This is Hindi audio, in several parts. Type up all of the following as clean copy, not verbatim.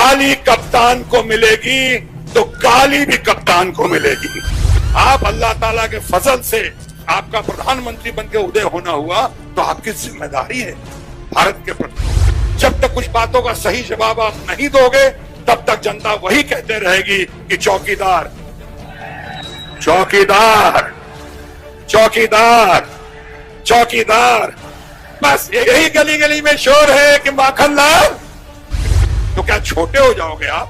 काली कप्तान को मिलेगी तो काली भी कप्तान को मिलेगी। आप अल्लाह ताला के फजल से आपका प्रधानमंत्री बनके उदय होना हुआ तो आपकी जिम्मेदारी है भारत के प्रति। जब तक कुछ बातों का सही जवाब आप नहीं दोगे तब तक जनता वही कहते रहेगी कि चौकीदार चौकीदार चौकीदार चौकीदार। बस यही गली गली में शोर है कि माखन लाल। तो क्या छोटे हो जाओगे आप?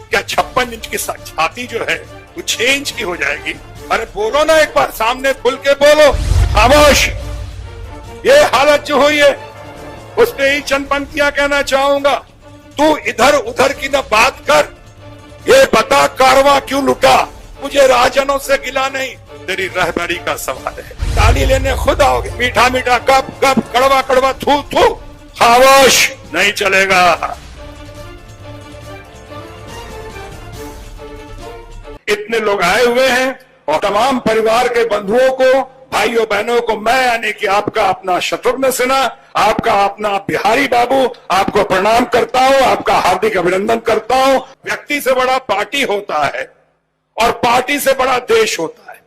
क्या 56 इंच की छाती जो है वो 6 इंच की हो जाएगी? अरे बोलो ना, एक बार सामने खुल के बोलो। खामोश। ये हालत जो हुई है उस पे ही चंद पंक्तियां कहना चाहूंगा। तू इधर उधर की न बात कर, ये बता कारवां क्यों लुटा? मुझे राजनों से गिला नहीं, तेरी रहबरी का सवाल है। ताली लेने खुद आओगे, मीठा मीठा कप कप, कड़वा कड़वा थू थू। खामोश, नहीं चलेगा। इतने लोग आए हुए हैं और तमाम परिवार के बंधुओं को, भाइयों बहनों को मैं यानी कि आपका अपना शत्रुघ्न सिन्हा, आपका अपना बिहारी बाबू, आपको प्रणाम करता हूं, आपका हार्दिक अभिनंदन करता हूं। व्यक्ति से बड़ा पार्टी होता है और पार्टी से बड़ा देश होता है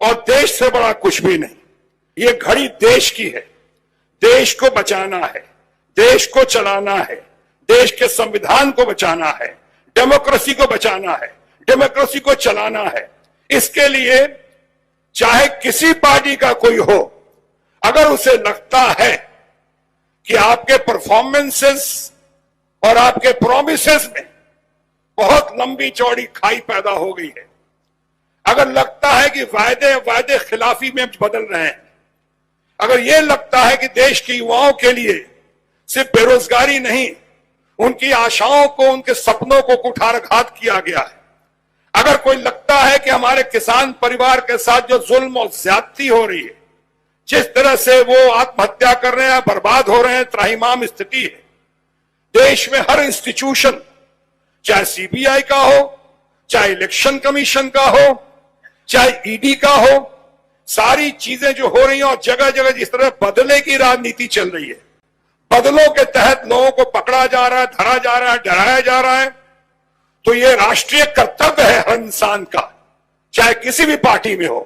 और देश से बड़ा कुछ भी नहीं। ये घड़ी देश की है, देश को बचाना है, देश को चलाना है, देश के संविधान को बचाना है, डेमोक्रेसी को बचाना है, डेमोक्रेसी को चलाना है। इसके लिए चाहे किसी पार्टी का कोई हो, अगर उसे लगता है कि आपके परफॉर्मेंसेस और आपके प्रोमिसेस में बहुत लंबी चौड़ी खाई पैदा हो गई है, अगर लगता है कि वायदे खिलाफी में बदल रहे हैं, अगर यह लगता है कि देश के युवाओं के लिए सिर्फ बेरोजगारी नहीं, उनकी आशाओं को, उनके सपनों को कुठाराघात किया गया है, अगर कोई लगता है कि हमारे किसान परिवार के साथ जो जुल्म और ज्यादती हो रही है, जिस तरह से वो आत्महत्या कर रहे हैं, बर्बाद हो रहे हैं, त्राहिमाम स्थिति है, देश में हर इंस्टीट्यूशन, चाहे सीबीआई का हो, चाहे इलेक्शन कमीशन का हो, चाहे ईडी का हो, सारी चीजें जो हो रही हैं और जगह जगह जिस तरह बदले की राजनीति चल रही है, बदलों के तहत लोगों को पकड़ा जा रहा है, धरा जा रहा है, डराया जा रहा है, तो ये राष्ट्रीय कर्तव्य है हर इंसान का, चाहे किसी भी पार्टी में हो,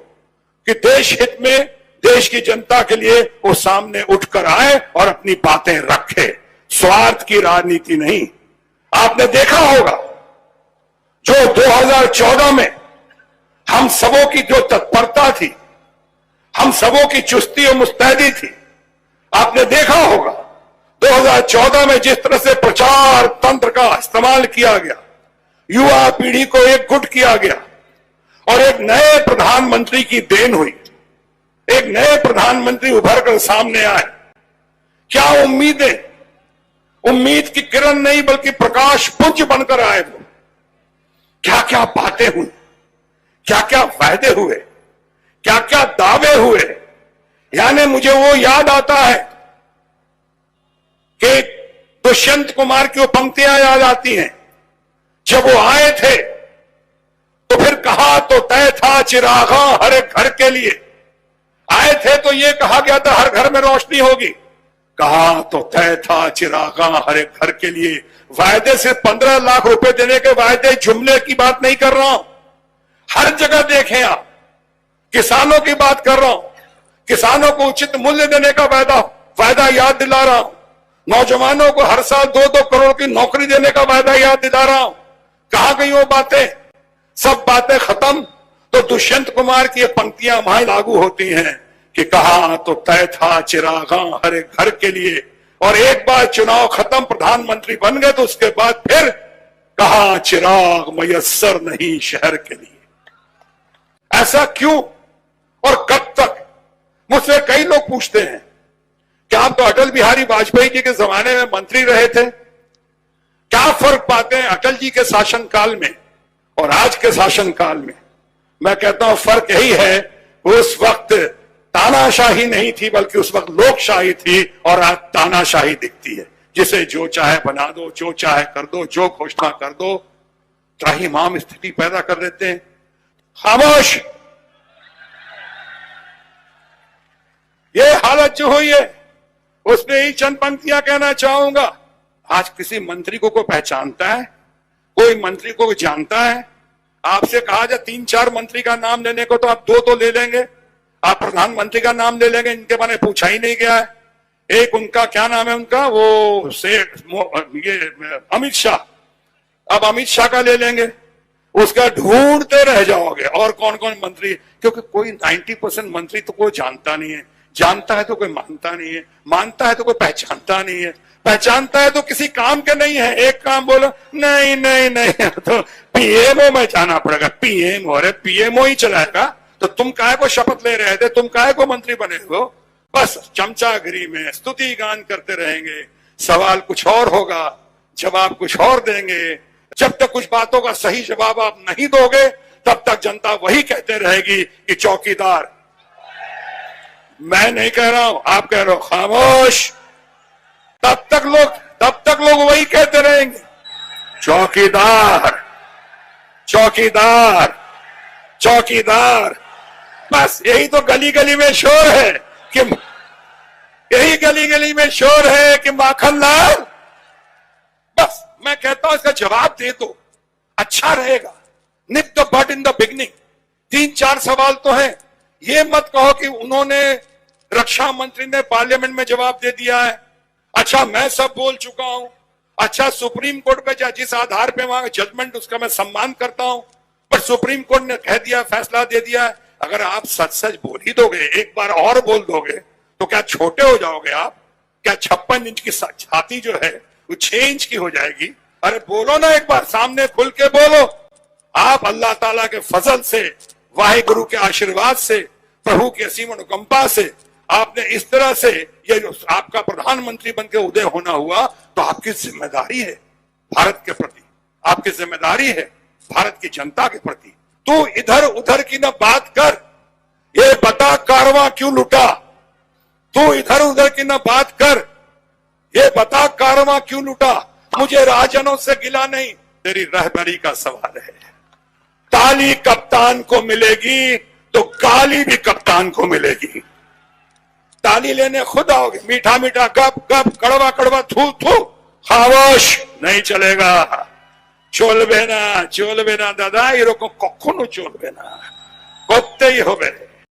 कि देश हित में, देश की जनता के लिए वो सामने उठकर आए और अपनी बातें रखे। स्वार्थ की राजनीति नहीं। आपने देखा होगा जो 2014 में हम सबों की जो तत्परता थी, हम सबों की चुस्ती और मुस्तैदी थी, आपने देखा होगा 2014 में जिस तरह से प्रचार तंत्र का इस्तेमाल किया गया, युवा पीढ़ी को एकजुट किया गया और एक नए प्रधानमंत्री की देन हुई, एक नए प्रधानमंत्री उभर कर सामने आए। क्या उम्मीदें, उम्मीद की किरण नहीं बल्कि प्रकाश पुंज बनकर आए वो। क्या क्या बातें हुई, क्या क्या वायदे हुए, क्या क्या दावे हुए। यानी मुझे वो याद आता है कि दुष्यंत कुमार की वो पंक्तियां याद आती हैं, जब वो आए थे तो फिर कहा तो तय था चिरागा हर एक घर के लिए। आए थे तो ये कहा गया था हर घर में रोशनी होगी, कहा तो तय था चिरागा हर एक घर के लिए। वायदे से 15 लाख रुपए देने के वायदे, जुमले की बात नहीं कर रहा हूं। हर जगह देखें आप, किसानों की बात कर रहा हूं, किसानों को उचित मूल्य देने का वायदा याद दिला रहा हूं, नौजवानों को हर साल 2-2 करोड़ की नौकरी देने का वायदा याद दिला रहा हूं। कहां गई वो बातें? सब बातें खत्म। तो दुष्यंत कुमार की ये पंक्तियां वहां लागू होती हैं कि कहा तो तय था चिरागा हर एक घर के लिए, और एक बार चुनाव खत्म, प्रधानमंत्री बन गए तो उसके बाद फिर कहा चिराग मयस्सर नहीं शहर के लिए। ऐसा क्यों और कब तक? मुझसे कई लोग पूछते हैं कि आप तो अटल बिहारी वाजपेयी जी के जमाने में मंत्री रहे थे, क्या फर्क पाते हैं अटल जी के शासनकाल में और आज के शासनकाल में? मैं कहता हूं फर्क यही है, उस वक्त तानाशाही नहीं थी बल्कि उस वक्त लोकशाही थी, और आज तानाशाही दिखती है, जिसे जो चाहे बना दो, जो चाहे कर दो, जो घोषणा कर दो, त्राहिमाम स्थिति पैदा कर देते हैं। खामोश। ये हालत जो हुई है उसमें ही चंद पंक्तियां कहना चाहूंगा। आज किसी मंत्री को कोई पहचानता है? कोई मंत्री को जानता है? आपसे कहा जाए 3-4 मंत्री का नाम लेने को तो आप 2 तो ले लेंगे। आप प्रधानमंत्री का नाम ले लेंगे, इनके बारे में पूछा ही नहीं गया है। एक उनका क्या नाम है उनका, वो ये अमित शाह, अब अमित शाह का ले लेंगे, उसका ढूंढते रह जाओगे और कौन कौन मंत्री, क्योंकि कोई 90% मंत्री तो कोई जानता नहीं है, जानता है तो कोई मानता नहीं है, मानता है तो कोई पहचानता नहीं है, पहचानता है तो किसी काम के नहीं है। एक काम बोलो, नहीं नहीं नहीं तो पीएमओ में जाना पड़ेगा, पीएमओ, अरे पीएमओ ही चलाएगा तो तुम काहे को शपथ ले रहे थे, तुम काहे को मंत्री बने हो? बस चमचागिरी में स्तुति गान करते रहेंगे, सवाल कुछ और होगा, जवाब कुछ और देंगे। जब तक कुछ बातों का सही जवाब आप नहीं दोगे तब तक जनता वही कहते रहेगी कि चौकीदार, मैं नहीं कह रहा हूं, आप कह रहे हो, खामोश। तब तक लोग वही कहते रहेंगे, चौकीदार चौकीदार चौकीदार। बस यही तो गली गली में शोर है कि यही गली गली में शोर है कि माखन लाल। बस मैं कहता हूं इसका जवाब दे दो, अच्छा रहेगा। निप the but in the beginning. 3-4 सवाल तो है, ये मत कहो कि उन्होंने, रक्षा मंत्री ने पार्लियामेंट में जवाब दे दिया है। अच्छा मैं सब बोल चुका हूं, अच्छा सुप्रीम कोर्ट पे जिस आधार पे वहां जजमेंट, उसका मैं सम्मान करता हूं, पर सुप्रीम कोर्ट ने कह दिया, फैसला दे दिया है। अगर आप सच सच बोल ही दोगे, एक बार और बोल दोगे, तो क्या छोटे हो जाओगे आप? क्या 56 इंच की छाती जो है वो 6 इंच की हो जाएगी? अरे बोलो ना, एक बार सामने खुल के बोलो। आप अल्लाह ताला के फजल से, वाहिगुरु के आशीर्वाद से, प्रभु की असीम अनुकंपा से आपने इस तरह से ये जो आपका प्रधानमंत्री बन के उदय होना हुआ, तो आपकी जिम्मेदारी है भारत के प्रति, आपकी जिम्मेदारी है भारत की जनता के प्रति। तू इधर उधर की ना बात कर, ये बता कारवां क्यों लुटा? तू इधर उधर की ना बात कर, ये बता कारवां क्यों लुटा? मुझे राजनों से गिला नहीं, तेरी रहबरी का सवाल है। ताली कप्तान को मिलेगी तो गाली भी कप्तान को मिलेगी। ताली लेने खुद आओगे, मीठा मीठा गप गप, कड़वा कड़वा थू थू, खामोश नहीं चलेगा। चलबे ना दादा, এরকম কখনো চলবে না, করতেই হবে।